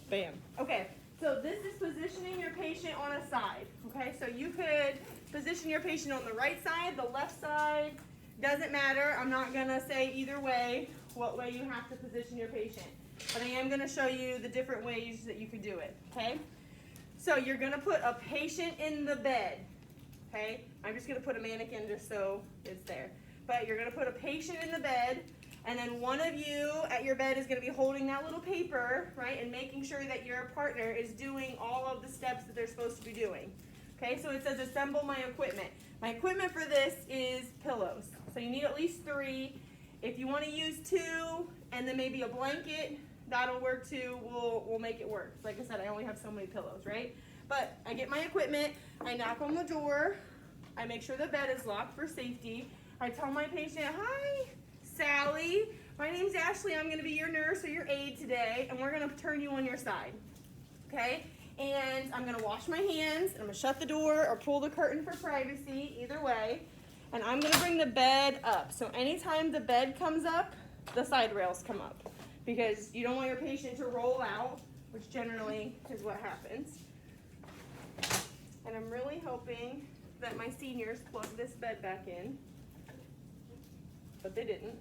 Bam. Okay, so this is positioning your patient on a side. Okay, so you could position your patient on the right side, the left side, doesn't matter. I'm not gonna say either way what way you have to position your patient, but I am gonna show you the different ways that you could do it, okay? So you're gonna put a patient in the bed, okay? I'm just gonna put a mannequin just so it's there. But you're gonna put a patient in the bed, and then one of you at your bed is gonna be holding that little paper, right? And making sure that your partner is doing all of the steps that they're supposed to be doing. Okay, so it says assemble my equipment. My equipment for this is pillows. So you need at least 3. If you wanna use 2 and then maybe a blanket, that'll work too. We'll make it work. Like I said, I only have so many pillows, right? But I get my equipment, I knock on the door, I make sure the bed is locked for safety. I tell my patient, hi, Sally, my name's Ashley, I'm gonna be your nurse or your aide today, and we're gonna turn you on your side, okay? And I'm gonna wash my hands, and I'm gonna shut the door or pull the curtain for privacy, either way. And I'm gonna bring the bed up. So anytime the bed comes up, the side rails come up. Because you don't want your patient to roll out, which generally is what happens. And I'm really hoping that my seniors plug this bed back in. But they didn't.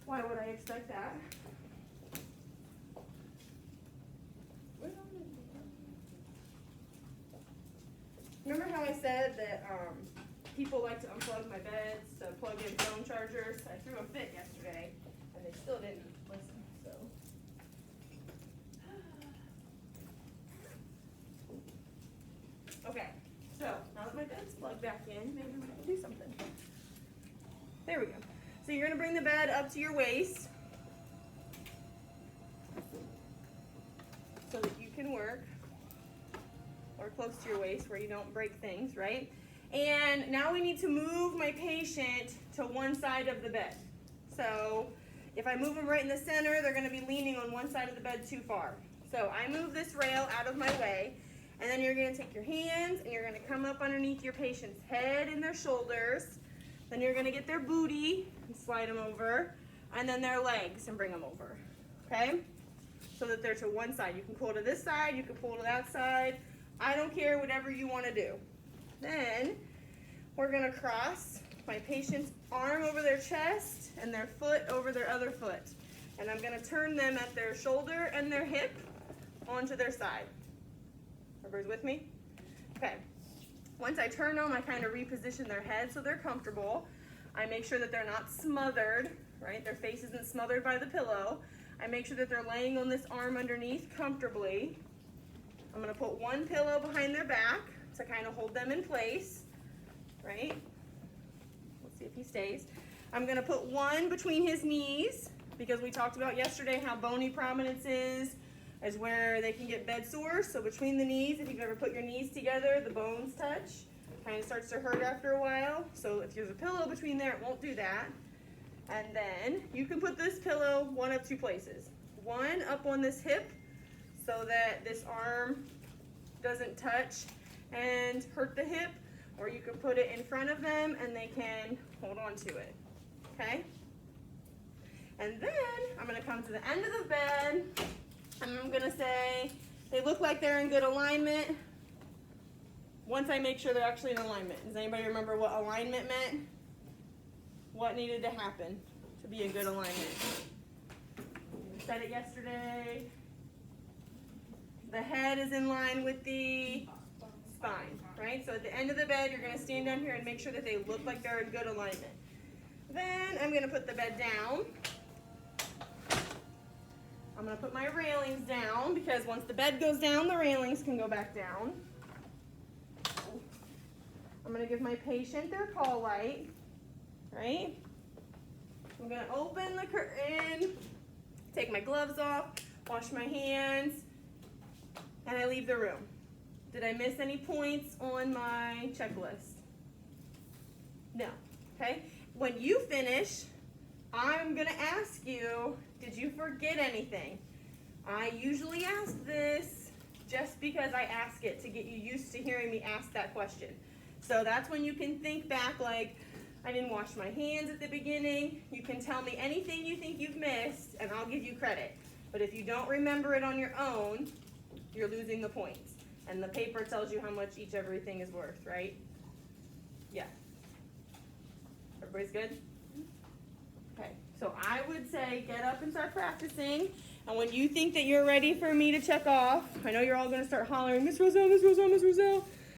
Why would I expect that? Remember how I said that people like to unplug my beds to plug in phone chargers? I threw a fit yesterday, and they still didn't listen, so. Okay, so now that my bed's plugged back in, maybe we can do something. There we go. So you're gonna bring the bed up to your waist so that you can work, or close to your waist where you don't break things, right? And now we need to move my patient to one side of the bed. So if I move them right in the center, they're gonna be leaning on one side of the bed too far. So I move this rail out of my way, and then you're gonna take your hands and you're gonna come up underneath your patient's head and their shoulders. Then you're gonna get their booty and slide them over, and then their legs and bring them over, okay? So that they're to one side. You can pull to this side, you can pull to that side. I don't care, whatever you wanna do. Then we're gonna cross my patient's arm over their chest and their foot over their other foot. And I'm gonna turn them at their shoulder and their hip onto their side. Everybody's with me? Okay. Once I turn them, I kind of reposition their head so they're comfortable. I make sure that they're not smothered, right? Their face isn't smothered by the pillow. I make sure that they're laying on this arm underneath comfortably. I'm gonna put one pillow behind their back to kind of hold them in place, right? Let's see if he stays. I'm gonna put one between his knees because we talked about yesterday how bony prominence is where they can get bed sores. So between the knees, if you've ever put your knees together, the bones touch. Kind of starts to hurt after a while. So if there's a pillow between there, it won't do that. And then you can put this pillow one of 2 places. One up on this hip so that this arm doesn't touch and hurt the hip, or you can put it in front of them and they can hold on to it, okay? And then I'm gonna come to the end of the bed and I'm gonna say, they look like they're in good alignment. Once I make sure they're actually in alignment. Does anybody remember what alignment meant? What needed to happen to be in good alignment? We said it yesterday. The head is in line with the spine, right? So at the end of the bed, you're gonna stand down here and make sure that they look like they're in good alignment. Then I'm gonna put the bed down. I'm gonna put my railings down because once the bed goes down, the railings can go back down. I'm gonna give my patient their call light, right? I'm gonna open the curtain, take my gloves off, wash my hands, and I leave the room. Did I miss any points on my checklist? No, okay? When you finish, I'm gonna ask you, did you forget anything? I usually ask this just because I ask it to get you used to hearing me ask that question. So that's when you can think back like, I didn't wash my hands at the beginning. You can tell me anything you think you've missed and I'll give you credit. But if you don't remember it on your own, you're losing the points. And the paper tells you how much each everything is worth, right? Yeah. Everybody's good? Okay, so I would say get up and start practicing. And when you think that you're ready for me to check off, I know you're all going to start hollering, Miss Roselle, Miss Roselle, Miss Roselle.